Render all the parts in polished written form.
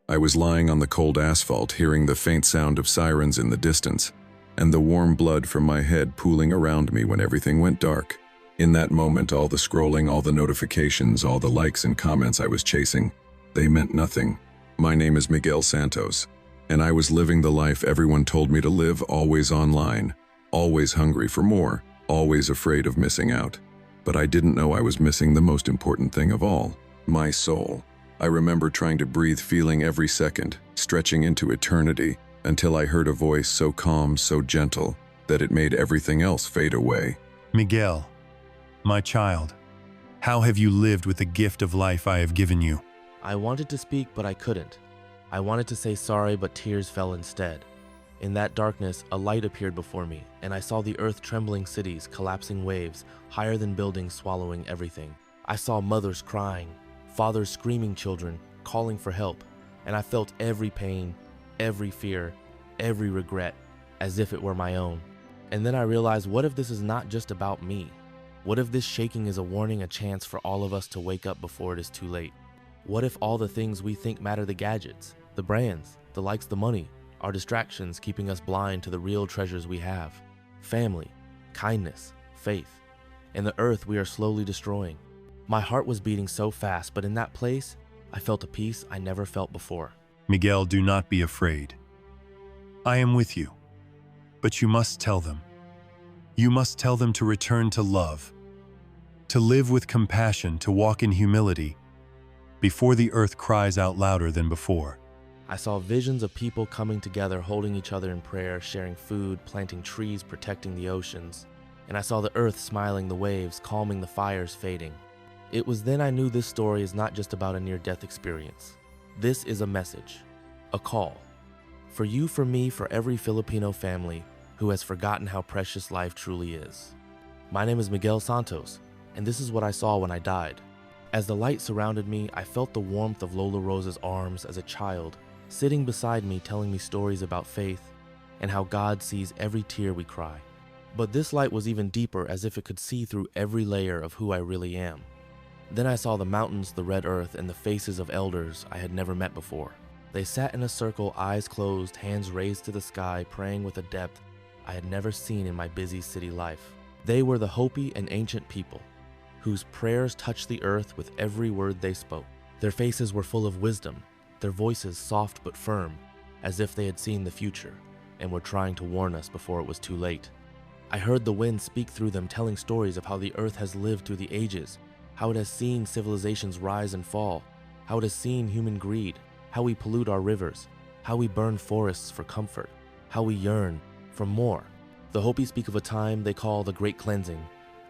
I was lying on the cold asphalt, hearing the faint sound of sirens in the distance, and the warm blood from my head pooling around me when everything went dark. In that moment, all the scrolling, all the notifications, all the likes and comments I was chasing, they meant nothing. My name is Miguel Santos, and I was living the life everyone told me to live, always online, always hungry for more, always afraid of missing out. But I didn't know I was missing the most important thing of all, my soul. I remember trying to breathe, feeling every second, stretching into eternity, until I heard a voice so calm, so gentle, that it made everything else fade away. Miguel, my child, how have you lived with the gift of life I have given you? I wanted to speak, but I couldn't. I wanted to say sorry, but tears fell instead. In that darkness, a light appeared before me, and I saw the earth trembling, cities, collapsing waves, higher than buildings swallowing everything. I saw mothers crying, fathers screaming, children calling for help, and I felt every pain, every fear, every regret, as if it were my own. And then I realized, what if this is not just about me? What if this shaking is a warning, a chance for all of us to wake up before it is too late? What if all the things we think matter, the gadgets, the brands, the likes, the money, are distractions keeping us blind to the real treasures we have? Family, kindness, faith, and the earth we are slowly destroying. My heart was beating so fast, but in that place, I felt a peace I never felt before. Miguel, do not be afraid. I am with you, but you must tell them. You must tell them to return to love, to live with compassion, to walk in humility, before the earth cries out louder than before. I saw visions of people coming together, holding each other in prayer, sharing food, planting trees, protecting the oceans. And I saw the earth smiling, the waves calming, the fires fading. It was then I knew this story is not just about a near-death experience. This is a message, a call. For you, for me, for every Filipino family who has forgotten how precious life truly is. My name is Miguel Santos, and this is what I saw when I died. As the light surrounded me, I felt the warmth of Lola Rosa's arms as a child, sitting beside me telling me stories about faith and how God sees every tear we cry. But this light was even deeper, as if it could see through every layer of who I really am. Then I saw the mountains, the red earth, and the faces of elders I had never met before. They sat in a circle, eyes closed, hands raised to the sky, praying with a depth I had never seen in my busy city life. They were the Hopi, an ancient people, whose prayers touched the earth with every word they spoke. Their faces were full of wisdom, their voices soft but firm, as if they had seen the future and were trying to warn us before it was too late. I heard the wind speak through them, telling stories of how the earth has lived through the ages, how it has seen civilizations rise and fall, how it has seen human greed, how we pollute our rivers, how we burn forests for comfort, how we yearn for more. The Hopi speak of a time they call the Great Cleansing,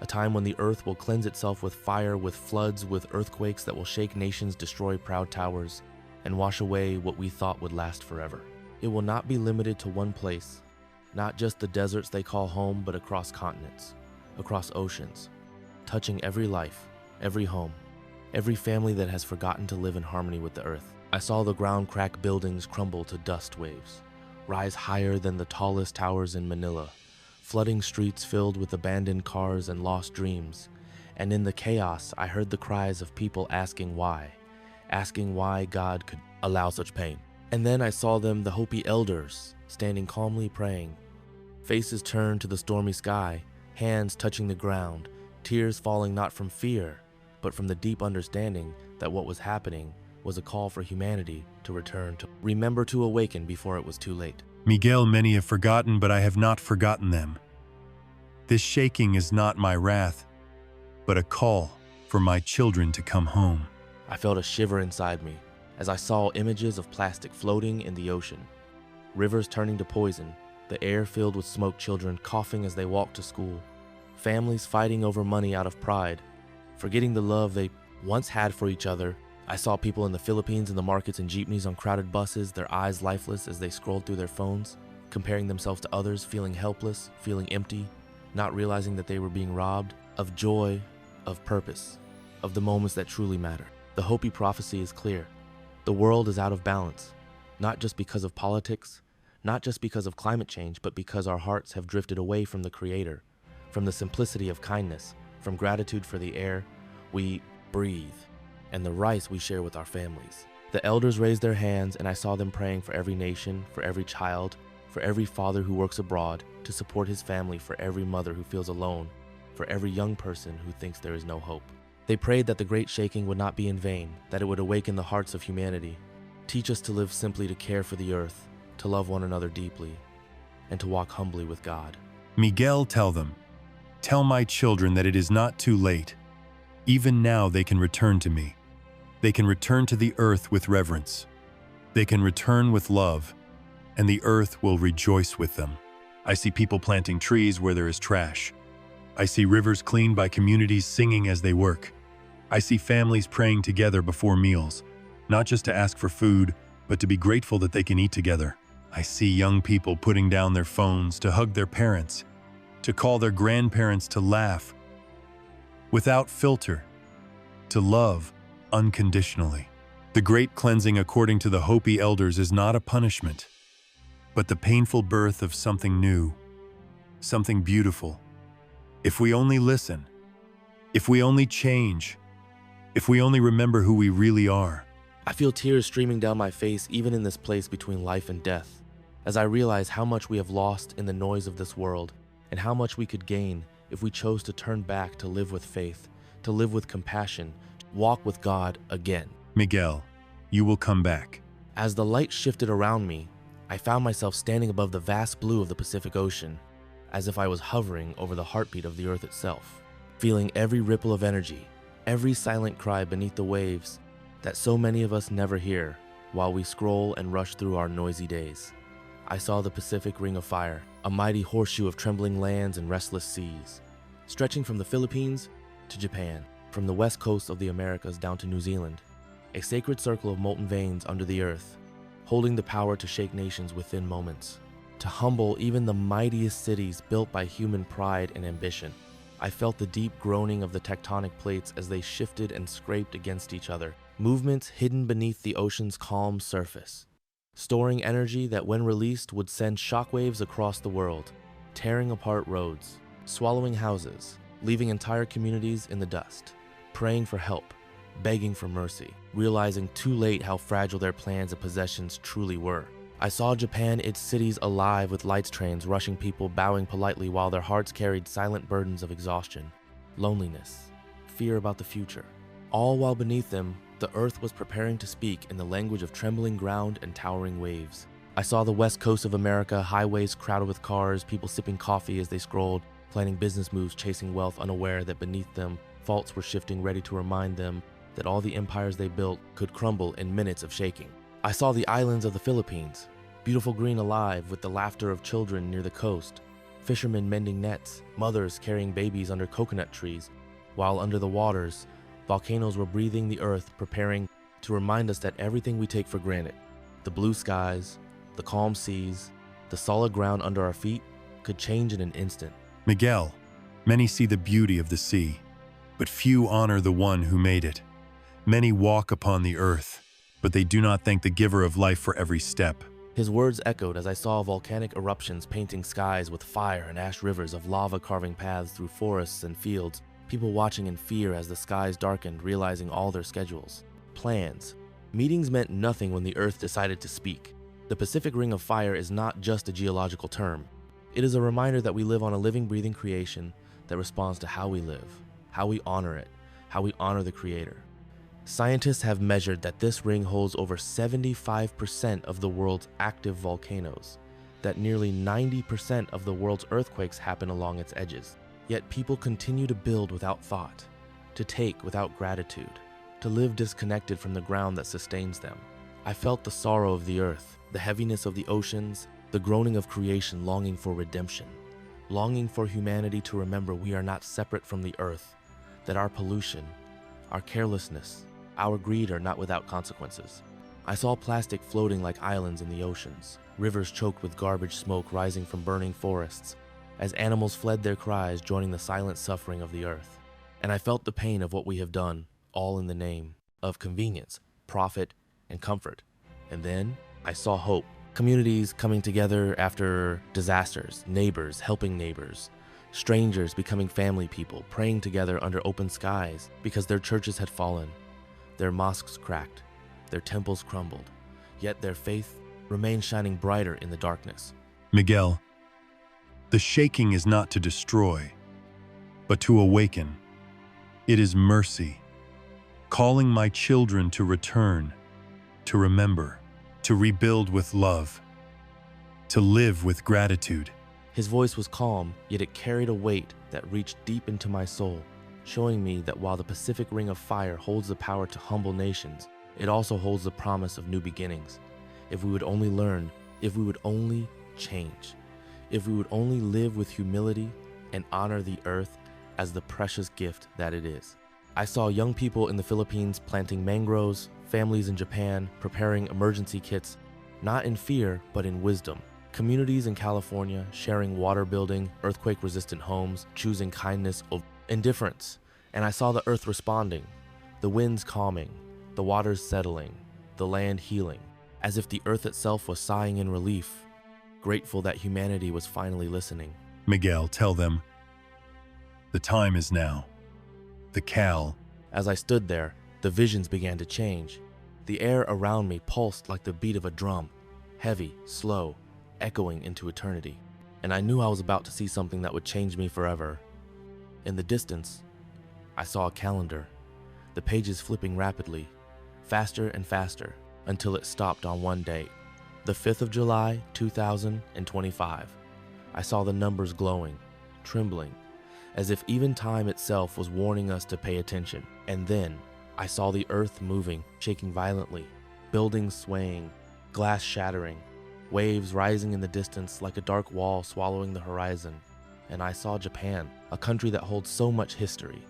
a time when the earth will cleanse itself with fire, with floods, with earthquakes that will shake nations, destroy proud towers, and wash away what we thought would last forever. It will not be limited to one place, not just the deserts they call home, but across continents, across oceans, touching every life, every home, every family that has forgotten to live in harmony with the earth. I saw the ground crack, buildings crumble to dust waves, rise higher than the tallest towers in Manila, flooding streets filled with abandoned cars and lost dreams. And in the chaos, I heard the cries of people asking why God could allow such pain. And then I saw them, the Hopi elders, standing calmly praying, faces turned to the stormy sky, hands touching the ground, tears falling not from fear, but from the deep understanding that what was happening was a call for humanity to return, to remember, to awaken before it was too late. Miguel, many have forgotten, but I have not forgotten them. This shaking is not my wrath, but a call for my children to come home. I felt a shiver inside me as I saw images of plastic floating in the ocean, rivers turning to poison, the air filled with smoke, children coughing as they walked to school, families fighting over money out of pride, forgetting the love they once had for each other. I saw people in the Philippines in the markets and jeepneys on crowded buses, their eyes lifeless as they scrolled through their phones, comparing themselves to others, feeling helpless, feeling empty, not realizing that they were being robbed of joy, of purpose, of the moments that truly matter. The Hopi prophecy is clear. The world is out of balance, not just because of politics, not just because of climate change, but because our hearts have drifted away from the Creator, from the simplicity of kindness, from gratitude for the air we breathe, and the rice we share with our families. The elders raised their hands, and I saw them praying for every nation, for every child, for every father who works abroad, to support his family, for every mother who feels alone, for every young person who thinks there is no hope. They prayed that the great shaking would not be in vain, that it would awaken the hearts of humanity. Teach us to live simply, to care for the earth, to love one another deeply, and to walk humbly with God. Miguel, tell them, tell my children that it is not too late. Even now they can return to me. They can return to the earth with reverence. They can return with love, and the earth will rejoice with them. I see people planting trees where there is trash. I see rivers cleaned by communities singing as they work. I see families praying together before meals, not just to ask for food, but to be grateful that they can eat together. I see young people putting down their phones to hug their parents, to call their grandparents, to laugh without filter, to love unconditionally. The great cleansing, according to the Hopi elders, is not a punishment, but the painful birth of something new, something beautiful. If we only listen, if we only change, if we only remember who we really are. I feel tears streaming down my face, even in this place between life and death, as I realize how much we have lost in the noise of this world, and how much we could gain if we chose to turn back, to live with faith, to live with compassion, to walk with God again. Miguel, you will come back. As the light shifted around me, I found myself standing above the vast blue of the Pacific Ocean, as if I was hovering over the heartbeat of the earth itself, feeling every ripple of energy, every silent cry beneath the waves that so many of us never hear while we scroll and rush through our noisy days. I saw the Pacific Ring of Fire, a mighty horseshoe of trembling lands and restless seas, stretching from the Philippines to Japan, from the west coast of the Americas down to New Zealand, a sacred circle of molten veins under the earth, holding the power to shake nations within moments, to humble even the mightiest cities built by human pride and ambition. I felt the deep groaning of the tectonic plates as they shifted and scraped against each other, movements hidden beneath the ocean's calm surface, storing energy that when released would send shockwaves across the world, tearing apart roads, swallowing houses, leaving entire communities in the dust, praying for help, begging for mercy, realizing too late how fragile their plans and possessions truly were. I saw Japan, its cities alive with lights trains, rushing people, bowing politely while their hearts carried silent burdens of exhaustion, loneliness, fear about the future. All while beneath them, the earth was preparing to speak in the language of trembling ground and towering waves. I saw the west coast of America, highways crowded with cars, people sipping coffee as they scrolled, planning business moves, chasing wealth, unaware that beneath them, faults were shifting, ready to remind them that all the empires they built could crumble in minutes of shaking. I saw the islands of the Philippines, beautiful green alive with the laughter of children near the coast, fishermen mending nets, mothers carrying babies under coconut trees, while under the waters, volcanoes were breathing the earth, preparing to remind us that everything we take for granted, the blue skies, the calm seas, the solid ground under our feet, could change in an instant. Miguel, many see the beauty of the sea, but few honor the one who made it. Many walk upon the earth, but they do not thank the giver of life for every step. His words echoed as I saw volcanic eruptions painting skies with fire and ash, rivers of lava carving paths through forests and fields, people watching in fear as the skies darkened, realizing all their schedules, plans. Meetings meant nothing when the earth decided to speak. The Pacific Ring of Fire is not just a geological term. It is a reminder that we live on a living, breathing creation that responds to how we live, how we honor it, how we honor the Creator. Scientists have measured that this ring holds over 75% of the world's active volcanoes, that nearly 90% of the world's earthquakes happen along its edges. Yet people continue to build without thought, to take without gratitude, to live disconnected from the ground that sustains them. I felt the sorrow of the earth, the heaviness of the oceans, the groaning of creation longing for redemption, longing for humanity to remember we are not separate from the earth, that our pollution, our carelessness, our greed are not without consequences. I saw plastic floating like islands in the oceans, rivers choked with garbage smoke rising from burning forests, as animals fled their cries, joining the silent suffering of the earth. And I felt the pain of what we have done, all in the name of convenience, profit, and comfort. And then I saw hope. Communities coming together after disasters, neighbors helping neighbors, strangers becoming family people, praying together under open skies because their churches had fallen, their mosques cracked, their temples crumbled, yet their faith remained shining brighter in the darkness. Miguel, the shaking is not to destroy, but to awaken. It is mercy, calling my children to return, to remember, to rebuild with love, to live with gratitude. His voice was calm, yet it carried a weight that reached deep into my soul, showing me that while the Pacific Ring of Fire holds the power to humble nations, it also holds the promise of new beginnings. If we would only learn, if we would only change, if we would only live with humility and honor the earth as the precious gift that it is. I saw young people in the Philippines planting mangroves, families in Japan preparing emergency kits, not in fear, but in wisdom. Communities in California sharing water-building, earthquake-resistant homes, choosing kindness over indifference. And I saw the earth responding, the winds calming, the waters settling, the land healing, as if the earth itself was sighing in relief, grateful that humanity was finally listening. Miguel, tell them, the time is now. The Cal. As I stood there, the visions began to change. The air around me pulsed like the beat of a drum, heavy, slow, echoing into eternity. And I knew I was about to see something that would change me forever. In the distance, I saw a calendar, the pages flipping rapidly, faster and faster, until it stopped on one date, the 5th of July, 2025. I saw the numbers glowing, trembling, as if even time itself was warning us to pay attention. And then, I saw the earth moving, shaking violently, buildings swaying, glass shattering, waves rising in the distance like a dark wall swallowing the horizon. And I saw Japan, a country that holds so much history,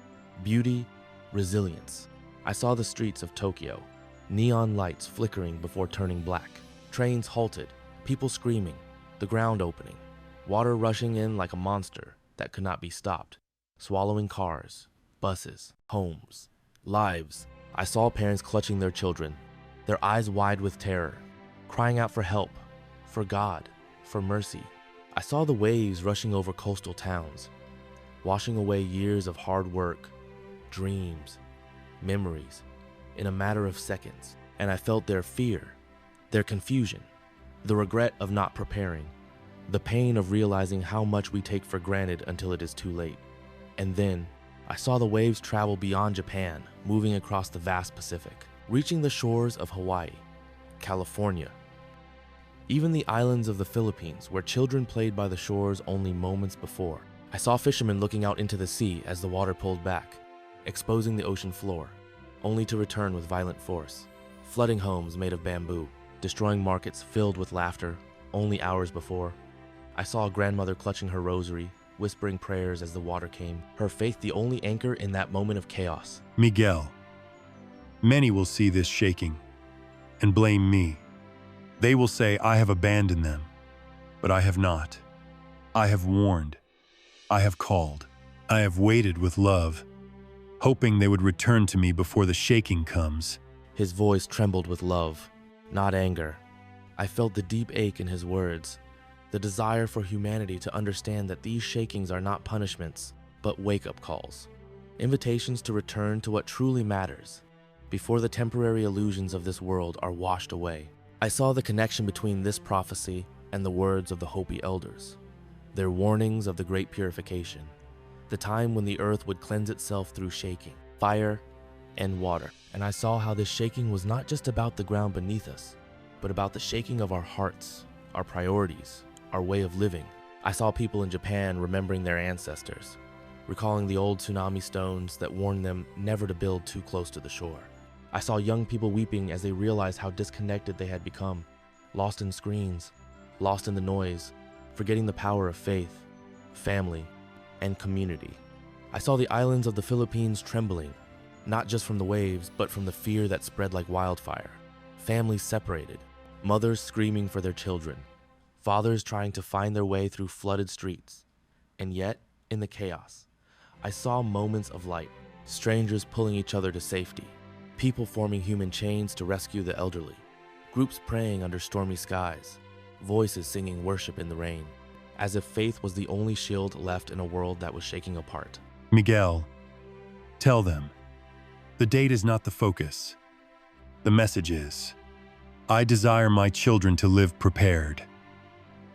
beauty, resilience. I saw the streets of Tokyo, neon lights flickering before turning black, trains halted, people screaming, the ground opening, water rushing in like a monster that could not be stopped, swallowing cars, buses, homes, lives. I saw parents clutching their children, their eyes wide with terror, crying out for help, for God, for mercy. I saw the waves rushing over coastal towns, washing away years of hard work, dreams, memories, in a matter of seconds. And I felt their fear, their confusion, the regret of not preparing, the pain of realizing how much we take for granted until it is too late. And then, I saw the waves travel beyond Japan, moving across the vast Pacific, reaching the shores of Hawaii, California, even the islands of the Philippines, where children played by the shores only moments before. I saw fishermen looking out into the sea as the water pulled back, exposing the ocean floor, only to return with violent force, flooding homes made of bamboo, destroying markets filled with laughter only hours before. I saw a grandmother clutching her rosary, whispering prayers as the water came, her faith the only anchor in that moment of chaos. Miguel, many will see this shaking and blame me. They will say I have abandoned them, but I have not. I have warned. I have called. I have waited with love, hoping they would return to me before the shaking comes. His voice trembled with love, not anger. I felt the deep ache in his words, the desire for humanity to understand that these shakings are not punishments, but wake-up calls, invitations to return to what truly matters, before the temporary illusions of this world are washed away. I saw the connection between this prophecy and the words of the Hopi elders, their warnings of the great purification, the time when the earth would cleanse itself through shaking, fire, and water. And I saw how this shaking was not just about the ground beneath us, but about the shaking of our hearts, our priorities, our way of living. I saw people in Japan remembering their ancestors, recalling the old tsunami stones that warned them never to build too close to the shore. I saw young people weeping as they realized how disconnected they had become, lost in screens, lost in the noise, forgetting the power of faith, family, and community. I saw the islands of the Philippines trembling, not just from the waves, but from the fear that spread like wildfire. Families separated, mothers screaming for their children, fathers trying to find their way through flooded streets. And yet, in the chaos, I saw moments of light, strangers pulling each other to safety, people forming human chains to rescue the elderly, groups praying under stormy skies, voices singing worship in the rain, as if faith was the only shield left in a world that was shaking apart. Miguel, tell them, the date is not the focus. The message is, I desire my children to live prepared,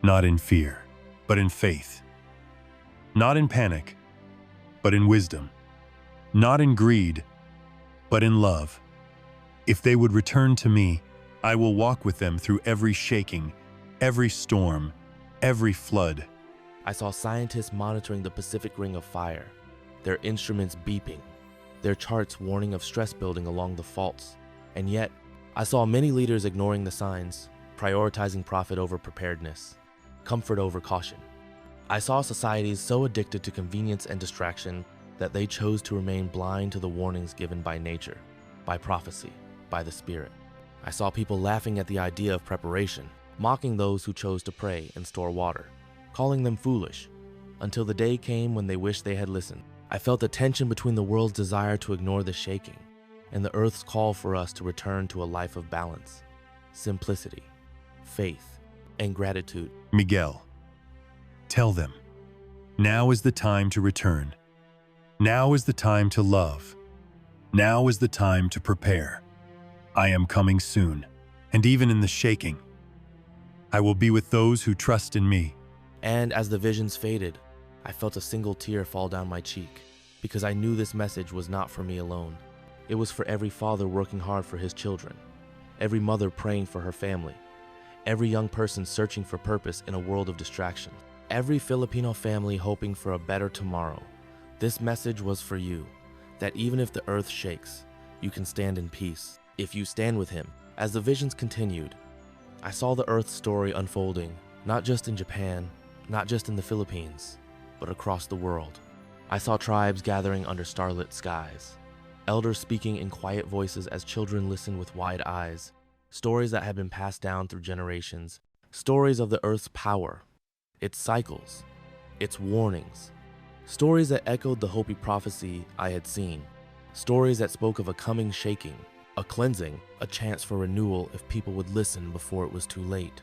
not in fear, but in faith. Not in panic, but in wisdom. Not in greed, but in love. If they would return to me, I will walk with them through every shaking, every storm, every flood. I saw scientists monitoring the Pacific Ring of Fire, their instruments beeping, their charts warning of stress building along the faults. And yet, I saw many leaders ignoring the signs, prioritizing profit over preparedness, comfort over caution. I saw societies so addicted to convenience and distraction that they chose to remain blind to the warnings given by nature, by prophecy, by the Spirit. I saw people laughing at the idea of preparation, mocking those who chose to pray and store water, calling them foolish, until the day came when they wished they had listened. I felt the tension between the world's desire to ignore the shaking and the earth's call for us to return to a life of balance, simplicity, faith, and gratitude. Miguel, tell them, now is the time to return. Now is the time to love. Now is the time to prepare. I am coming soon, and even in the shaking, I will be with those who trust in me. And as the visions faded, I felt a single tear fall down my cheek, because I knew this message was not for me alone. It was for every father working hard for his children, every mother praying for her family, every young person searching for purpose in a world of distraction, every Filipino family hoping for a better tomorrow. This message was for you, that even if the earth shakes, you can stand in peace, if you stand with him. As the visions continued, I saw the earth's story unfolding, not just in Japan, not just in the Philippines, but across the world. I saw tribes gathering under starlit skies, elders speaking in quiet voices as children listened with wide eyes, stories that had been passed down through generations, stories of the earth's power, its cycles, its warnings, stories that echoed the Hopi prophecy I had seen, stories that spoke of a coming shaking, a cleansing, a chance for renewal if people would listen before it was too late.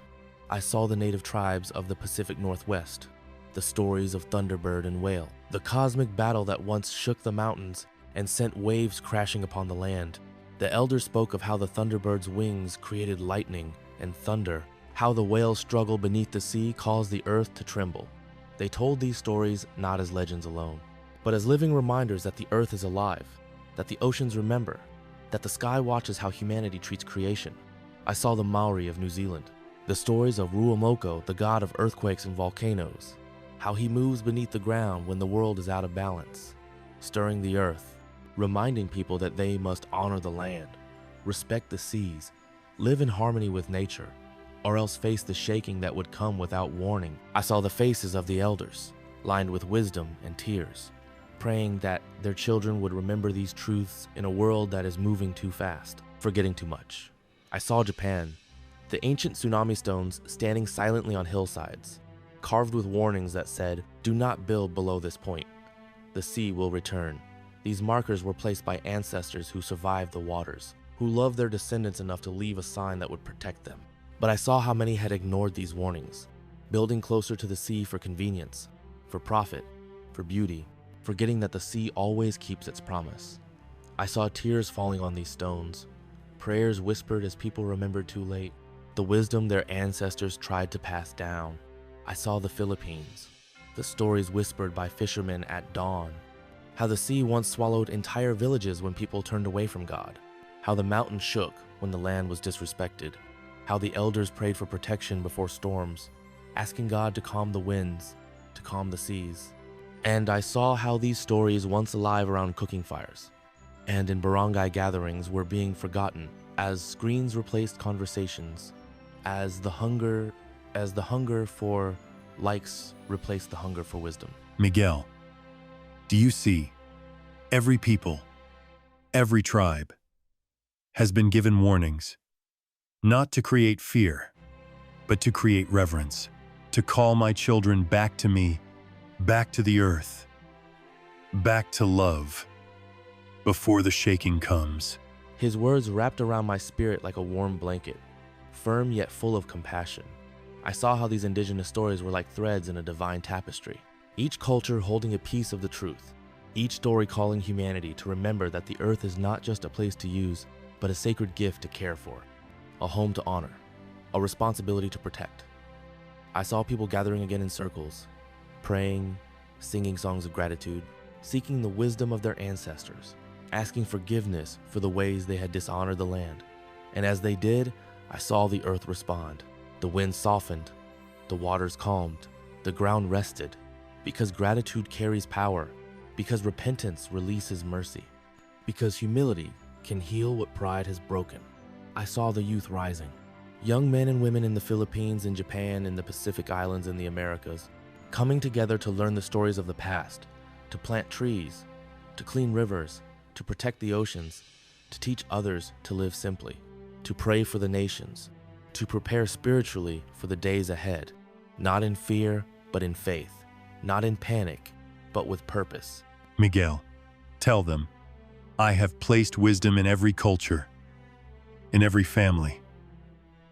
I saw the native tribes of the Pacific Northwest, the stories of Thunderbird and Whale, the cosmic battle that once shook the mountains and sent waves crashing upon the land. The elders spoke of how the Thunderbird's wings created lightning and thunder, how the whale's struggle beneath the sea caused the earth to tremble. They told these stories not as legends alone, but as living reminders that the earth is alive, that the oceans remember, that the sky watches how humanity treats creation. I saw the Maori of New Zealand, the stories of Ruamoko, the god of earthquakes and volcanoes, how he moves beneath the ground when the world is out of balance, stirring the earth, reminding people that they must honor the land, respect the seas, live in harmony with nature, or else face the shaking that would come without warning. I saw the faces of the elders, lined with wisdom and tears, praying that their children would remember these truths in a world that is moving too fast, forgetting too much. I saw Japan, the ancient tsunami stones standing silently on hillsides, carved with warnings that said, "Do not build below this point. The sea will return." These markers were placed by ancestors who survived the waters, who loved their descendants enough to leave a sign that would protect them. But I saw how many had ignored these warnings, building closer to the sea for convenience, for profit, for beauty, forgetting that the sea always keeps its promise. I saw tears falling on these stones, prayers whispered as people remembered too late, the wisdom their ancestors tried to pass down. I saw the Philippines, the stories whispered by fishermen at dawn, how the sea once swallowed entire villages when people turned away from God, how the mountains shook when the land was disrespected, how the elders prayed for protection before storms, asking God to calm the winds, to calm the seas. And I saw how these stories, once alive around cooking fires and in barangay gatherings, were being forgotten as screens replaced conversations, as the hunger for likes replaced the hunger for wisdom. Miguel, do you see? Every people, every tribe has been given warnings, not to create fear, but to create reverence, to call my children back to me, back to the earth, back to love, before the shaking comes. His words wrapped around my spirit like a warm blanket, firm yet full of compassion. I saw how these indigenous stories were like threads in a divine tapestry, each culture holding a piece of the truth, each story calling humanity to remember that the earth is not just a place to use, but a sacred gift to care for, a home to honor, a responsibility to protect. I saw people gathering again in circles, praying, singing songs of gratitude, seeking the wisdom of their ancestors, asking forgiveness for the ways they had dishonored the land. And as they did, I saw the earth respond. The wind softened, the waters calmed, the ground rested, because gratitude carries power, because repentance releases mercy, because humility can heal what pride has broken. I saw the youth rising, young men and women in the Philippines, in Japan, in the Pacific Islands, in the Americas, coming together to learn the stories of the past, to plant trees, to clean rivers, to protect the oceans, to teach others to live simply, to pray for the nations, to prepare spiritually for the days ahead, not in fear, but in faith, not in panic, but with purpose. Miguel, tell them, I have placed wisdom in every culture, in every family,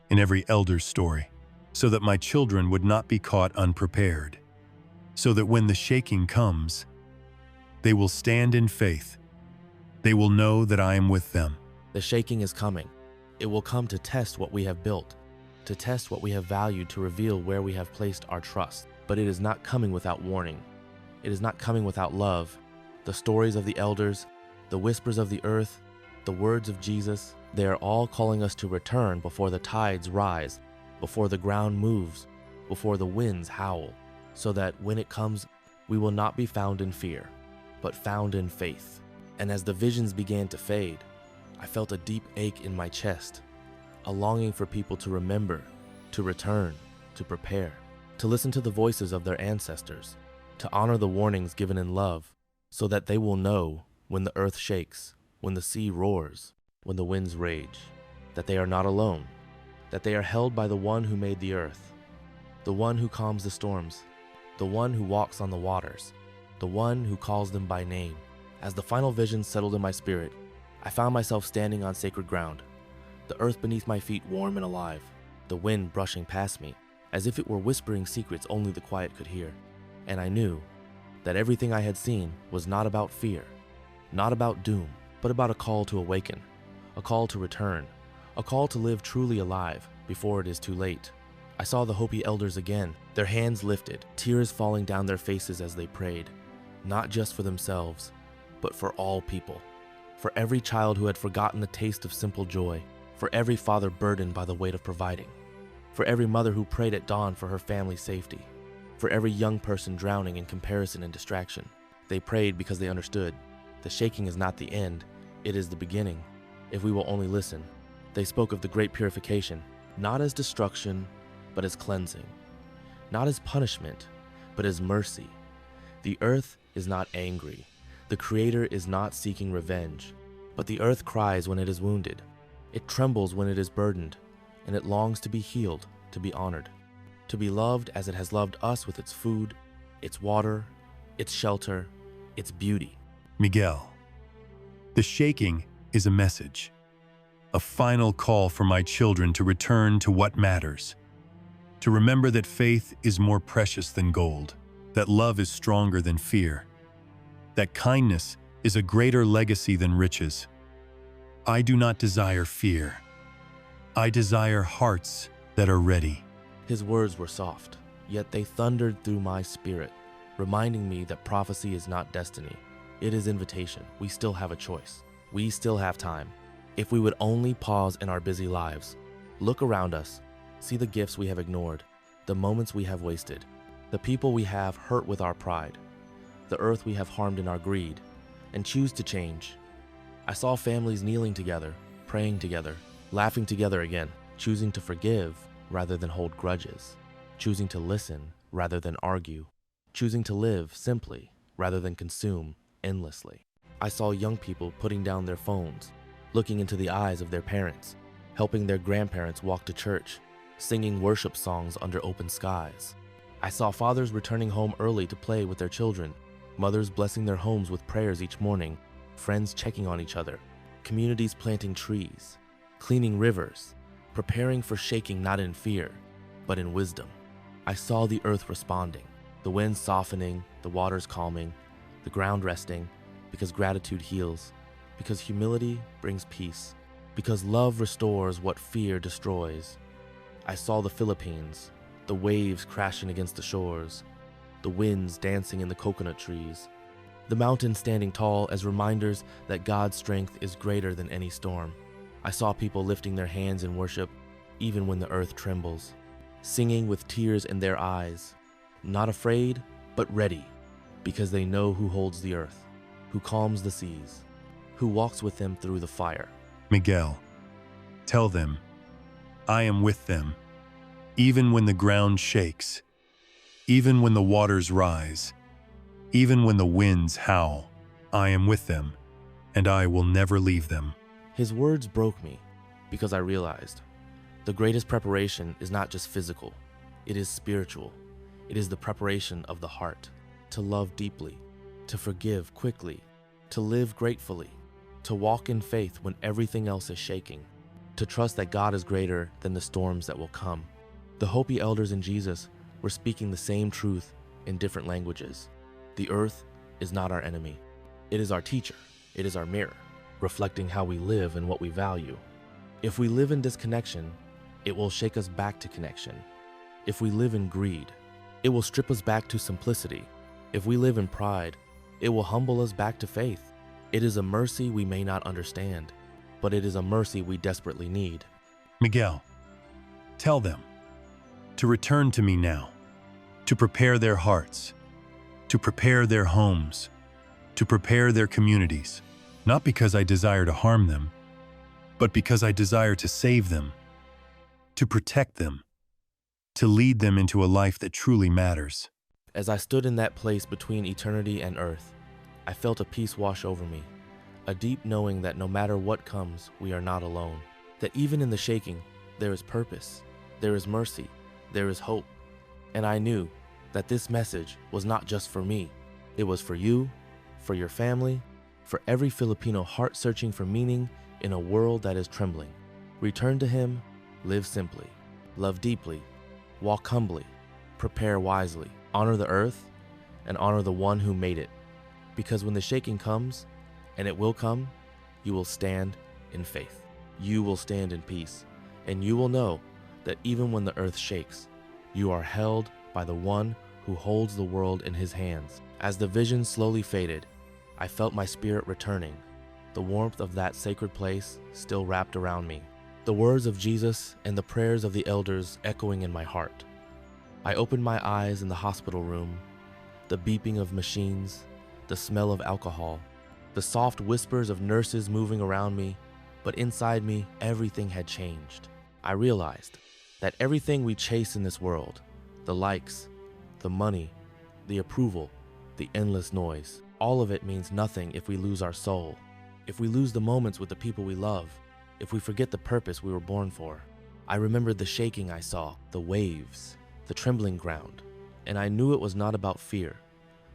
in every elder's story, so that my children would not be caught unprepared, so that when the shaking comes, they will stand in faith. They will know that I am with them. The shaking is coming. It will come to test what we have built, to test what we have valued, to reveal where we have placed our trust. But it is not coming without warning. It is not coming without love. The stories of the elders, the whispers of the earth, the words of Jesus, they are all calling us to return before the tides rise, before the ground moves, before the winds howl, so that when it comes, we will not be found in fear, but found in faith. And as the visions began to fade, I felt a deep ache in my chest, a longing for people to remember, to return, to prepare, to listen to the voices of their ancestors, to honor the warnings given in love, so that they will know when the earth shakes, when the sea roars, when the winds rage, that they are not alone, that they are held by the one who made the earth, the one who calms the storms, the one who walks on the waters, the one who calls them by name. As the final vision settled in my spirit, I found myself standing on sacred ground, the earth beneath my feet warm and alive, the wind brushing past me, as if it were whispering secrets only the quiet could hear. And I knew that everything I had seen was not about fear, not about doom, but about a call to awaken, a call to return, a call to live truly alive before it is too late. I saw the Hopi elders again, their hands lifted, tears falling down their faces as they prayed, not just for themselves, but for all people, for every child who had forgotten the taste of simple joy, for every father burdened by the weight of providing, for every mother who prayed at dawn for her family's safety, for every young person drowning in comparison and distraction. They prayed because they understood. The shaking is not the end, it is the beginning, if we will only listen. They spoke of the great purification, not as destruction, but as cleansing, not as punishment, but as mercy. The earth is not angry. The Creator is not seeking revenge, but the earth cries when it is wounded. It trembles when it is burdened, and it longs to be healed, to be honored, to be loved as it has loved us with its food, its water, its shelter, its beauty. Miguel, the shaking is a message, a final call for my children to return to what matters, to remember that faith is more precious than gold, that love is stronger than fear, that kindness is a greater legacy than riches. I do not desire fear. I desire hearts that are ready. His words were soft, yet they thundered through my spirit, reminding me that prophecy is not destiny. It is invitation. We still have a choice. We still have time. If we would only pause in our busy lives, look around us, see the gifts we have ignored, the moments we have wasted, the people we have hurt with our pride, the earth we have harmed in our greed, and choose to change. I saw families kneeling together, praying together, laughing together again, choosing to forgive rather than hold grudges, choosing to listen rather than argue, choosing to live simply rather than consume endlessly. I saw young people putting down their phones, looking into the eyes of their parents, helping their grandparents walk to church, singing worship songs under open skies. I saw fathers returning home early to play with their children, mothers blessing their homes with prayers each morning, friends checking on each other, communities planting trees, cleaning rivers, preparing for shaking not in fear, but in wisdom. I saw the earth responding, the winds softening, the waters calming, the ground resting, because gratitude heals, because humility brings peace, because love restores what fear destroys. I saw the Philippines, the waves crashing against the shores, the winds dancing in the coconut trees, the mountains standing tall as reminders that God's strength is greater than any storm. I saw people lifting their hands in worship, even when the earth trembles, singing with tears in their eyes, not afraid, but ready, because they know who holds the earth, who calms the seas, who walks with them through the fire. Miguel, tell them, I am with them, even when the ground shakes, even when the waters rise, even when the winds howl. I am with them, and I will never leave them. His words broke me because I realized the greatest preparation is not just physical, it is spiritual. It is the preparation of the heart, to love deeply, to forgive quickly, to live gratefully, to walk in faith when everything else is shaking, to trust that God is greater than the storms that will come. The Hopi elders in Jesus were speaking the same truth in different languages. The earth is not our enemy. It is our teacher. It is our mirror, reflecting how we live and what we value. If we live in disconnection, it will shake us back to connection. If we live in greed, it will strip us back to simplicity. If we live in pride, it will humble us back to faith. It is a mercy we may not understand, but it is a mercy we desperately need. Miguel, tell them to return to me now, to prepare their hearts, to prepare their homes, to prepare their communities, not because I desire to harm them, but because I desire to save them, to protect them, to lead them into a life that truly matters. As I stood in that place between eternity and earth, I felt a peace wash over me, a deep knowing that no matter what comes, we are not alone, that even in the shaking, there is purpose, there is mercy, there is hope. And I knew that this message was not just for me. It was for you, for your family, for every Filipino heart searching for meaning in a world that is trembling. Return to Him, live simply, love deeply, walk humbly, prepare wisely, honor the earth, and honor the one who made it. Because when the shaking comes, and it will come, you will stand in faith. You will stand in peace, and you will know that even when the earth shakes, you are held by the one who holds the world in His hands. As the vision slowly faded, I felt my spirit returning, the warmth of that sacred place still wrapped around me, the words of Jesus and the prayers of the elders echoing in my heart. I opened my eyes in the hospital room, the beeping of machines, the smell of alcohol, the soft whispers of nurses moving around me, but inside me, everything had changed. I realized that everything we chase in this world, the likes, the money, the approval, the endless noise, all of it means nothing if we lose our soul, if we lose the moments with the people we love, if we forget the purpose we were born for. I remembered the shaking I saw, the waves, the trembling ground, and I knew it was not about fear,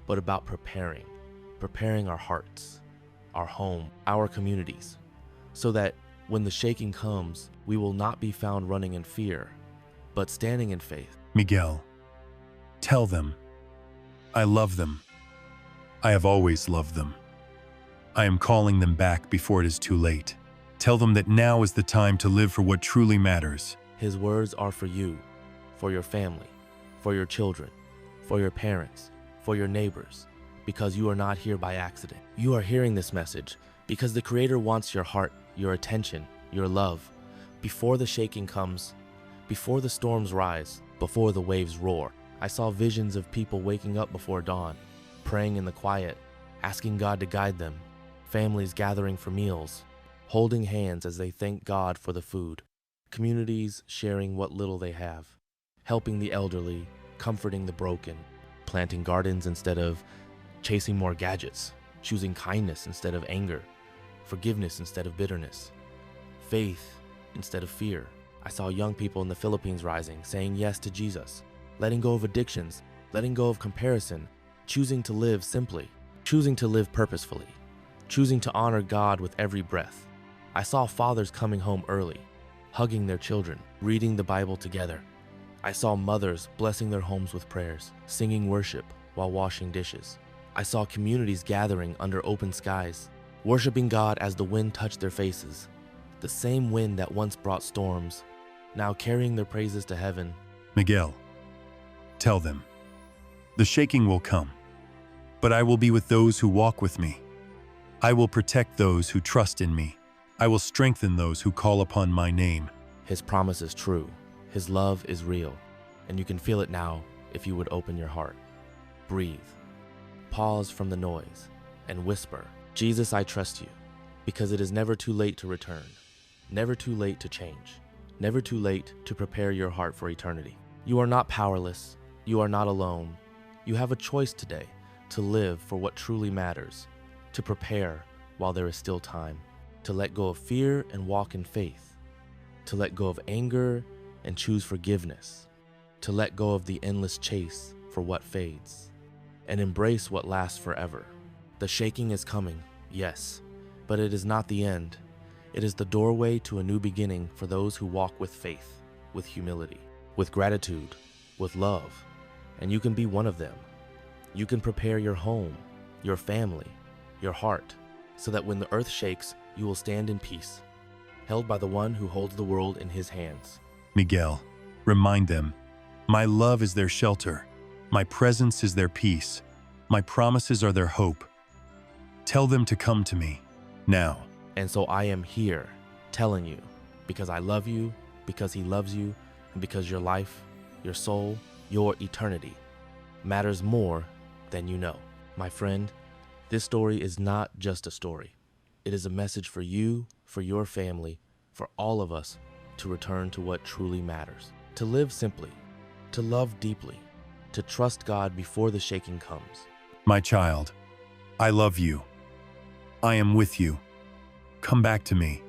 but about preparing our hearts, our home, our communities, so that when the shaking comes, we will not be found running in fear, but standing in faith. Miguel, tell them, I love them. I have always loved them. I am calling them back before it is too late. Tell them that now is the time to live for what truly matters. His words are for you, for your family, for your children, for your parents, for your neighbors, because you are not here by accident. You are hearing this message because the Creator wants your heart, your attention, your love. Before the shaking comes, before the storms rise, before the waves roar, I saw visions of people waking up before dawn, praying in the quiet, asking God to guide them, families gathering for meals, holding hands as they thank God for the food, communities sharing what little they have, helping the elderly, comforting the broken, planting gardens instead of chasing more gadgets, choosing kindness instead of anger, forgiveness instead of bitterness, faith instead of fear. I saw young people in the Philippines rising, saying yes to Jesus, letting go of addictions, letting go of comparison, choosing to live simply, choosing to live purposefully, choosing to honor God with every breath. I saw fathers coming home early, hugging their children, reading the Bible together. I saw mothers blessing their homes with prayers, singing worship while washing dishes. I saw communities gathering under open skies, worshiping God as the wind touched their faces, The same wind that once brought storms, now carrying their praises to heaven. Miguel, tell them, the shaking will come, but I will be with those who walk with me. I will protect those who trust in me. I will strengthen those who call upon my name. His promise is true. His love is real. And you can feel it now if you would open your heart. Breathe. Pause from the noise and whisper, Jesus, I trust you, because it is never too late to return, never too late to change, never too late to prepare your heart for eternity. You are not powerless. You are not alone. You have a choice today to live for what truly matters, to prepare while there is still time, to let go of fear and walk in faith, to let go of anger and choose forgiveness, to let go of the endless chase for what fades, and embrace what lasts forever. The shaking is coming, yes, but it is not the end. It is the doorway to a new beginning for those who walk with faith, with humility, with gratitude, with love, and you can be one of them. You can prepare your home, your family, your heart, so that when the earth shakes, you will stand in peace, held by the one who holds the world in his hands. Miguel, remind them, my love is their shelter. My presence is their peace. My promises are their hope. Tell them to come to me, now. And so I am here, telling you, because I love you, because he loves you, and because your life, your soul, your eternity matters more than you know. My friend, this story is not just a story. It is a message for you, for your family, for all of us to return to what truly matters. To live simply, to love deeply, to trust God before the shaking comes. My child, I love you. I am with you. Come back to me.